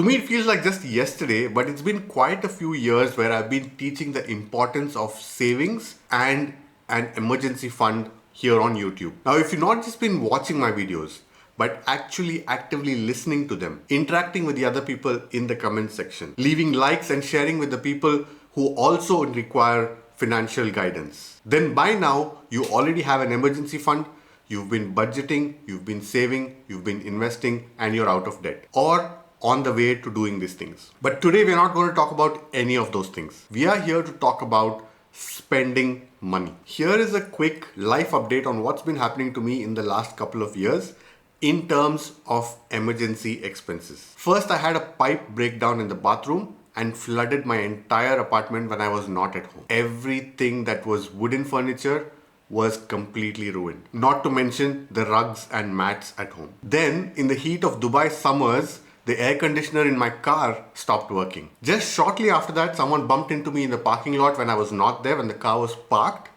To me, it feels like just yesterday, but it's been quite a few years where I've been teaching the importance of savings and an emergency fund here on YouTube. Now, if you've not just been watching my videos, but actually actively listening to them, interacting with the other people in the comment section, leaving likes and sharing with the people who also require financial guidance, then by now you already have an emergency fund. You've been budgeting, you've been saving, you've been investing, and you're out of debt or on the way to doing these things. But today we're not going to talk about any of those things. We are here to talk about spending money. Here is a quick life update on what's been happening to me in the last couple of years in terms of emergency expenses. First, I had a pipe breakdown in the bathroom and flooded my entire apartment when I was not at home. Everything that was wooden furniture was completely ruined. Not to mention the rugs and mats at home. Then, in the heat of Dubai summers, the air conditioner in my car stopped working. Just shortly after that, someone bumped into me in the parking lot when I was not there, when the car was parked,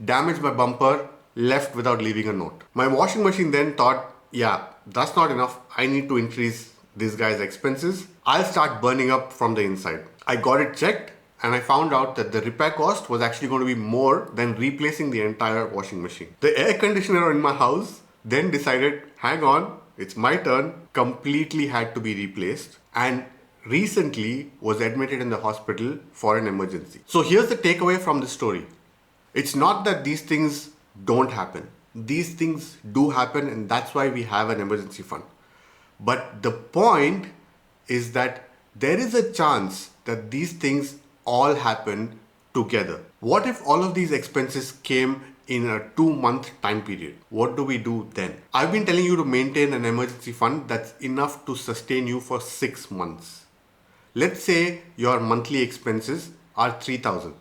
damaged my bumper, left without leaving a note. My washing machine then thought, yeah, that's not enough. I need to increase this guy's expenses. I'll start burning up from the inside. I got it checked and I found out that the repair cost was actually going to be more than replacing the entire washing machine. The air conditioner in my house then decided, hang on, it's my turn, completely had to be replaced, and recently was admitted in the hospital for an emergency. So here's the takeaway from this story. It's not that these things don't happen. These things do happen, and that's why we have an emergency fund. But the point is that there is a chance that these things all happen together. What if all of these expenses came in a 2-month time period? What do we do then? I've been telling you to maintain an emergency fund that's enough to sustain you for 6 months. Let's say your monthly expenses are 3,000.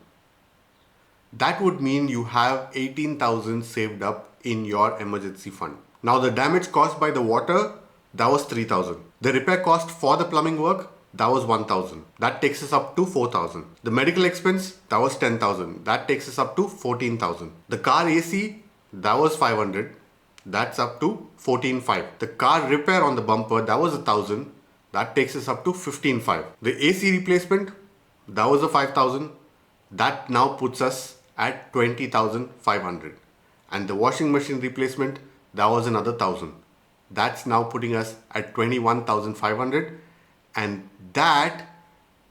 That would mean you have 18,000 saved up in your emergency fund. Now the damage caused by the water, that was 3,000. The repair cost for the plumbing work, that was 1,000. That takes us up to 4,000. The medical expense, that was 10,000. That takes us up to 14,000. The car AC, that was 500. That's up to 14,500. The car repair on the bumper, that was 1,000. That takes us up to 15,500. The AC replacement, that was a 5,000. That now puts us at 20,500. And the washing machine replacement, that was another 1,000. That's now putting us at 21,500. And that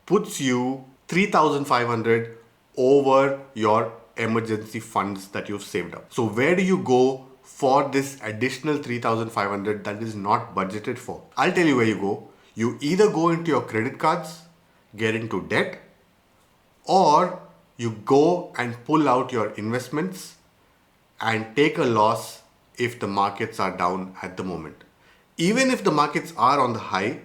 puts you 3,500 over your emergency funds that you've saved up. So where do you go for this additional 3,500 that is not budgeted for? I'll tell you where you go. You either go into your credit cards, get into debt, or you go and pull out your investments and take a loss if the markets are down at the moment. Even if the markets are on the high,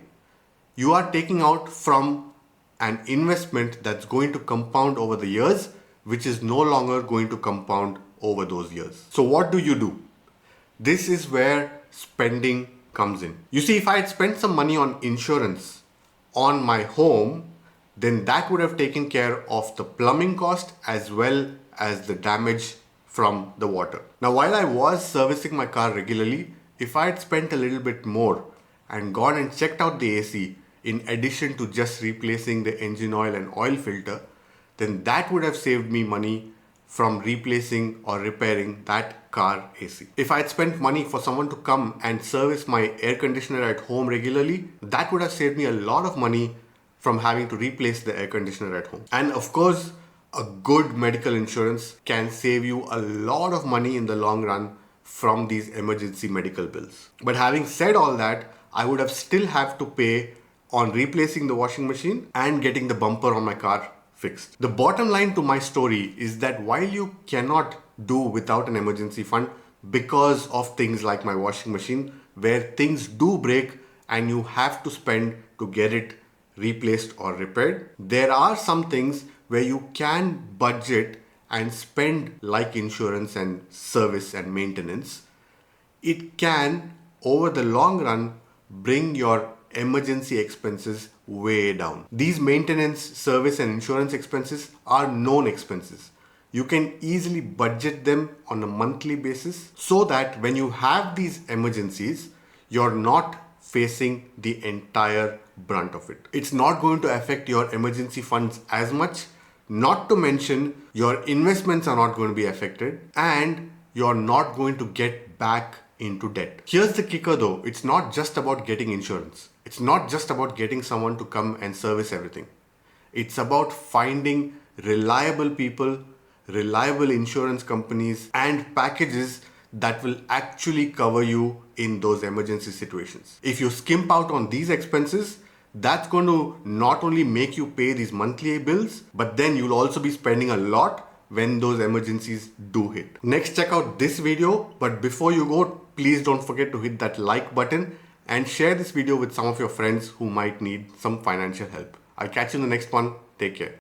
you are taking out from an investment that's going to compound over the years, which is no longer going to compound over those years. So what do? This is where spending comes in. You see, if I had spent some money on insurance on my home, then that would have taken care of the plumbing cost as well as the damage from the water. Now, while I was servicing my car regularly, if I had spent a little bit more and gone and checked out the AC, in addition to just replacing the engine oil and oil filter, then that would have saved me money from replacing or repairing that car AC. If I had spent money for someone to come and service my air conditioner at home regularly, that would have saved me a lot of money from having to replace the air conditioner at home. And of course, a good medical insurance can save you a lot of money in the long run from these emergency medical bills. But having said all that, I would have still have to pay on replacing the washing machine and getting the bumper on my car fixed. The bottom line to my story is that while you cannot do without an emergency fund because of things like my washing machine, where things do break and you have to spend to get it replaced or repaired, there are some things where you can budget and spend, like insurance and service and maintenance. It can, over the long run, bring your emergency expenses way down. These maintenance, service and insurance expenses are known expenses. You can easily budget them on a monthly basis so that when you have these emergencies, you're not facing the entire brunt of it. It's not going to affect your emergency funds as much, not to mention your investments are not going to be affected and you're not going to get back into debt. Here's the kicker though, it's not just about getting insurance. It's not just about getting someone to come and service everything. It's about finding reliable people, reliable insurance companies, and packages that will actually cover you in those emergency situations. If you skimp out on these expenses, that's going to not only make you pay these monthly bills, but then you'll also be spending a lot when those emergencies do hit. Next, check out this video, but before you go, please don't forget to hit that like button and share this video with some of your friends who might need some financial help. I'll catch you in the next one. Take care.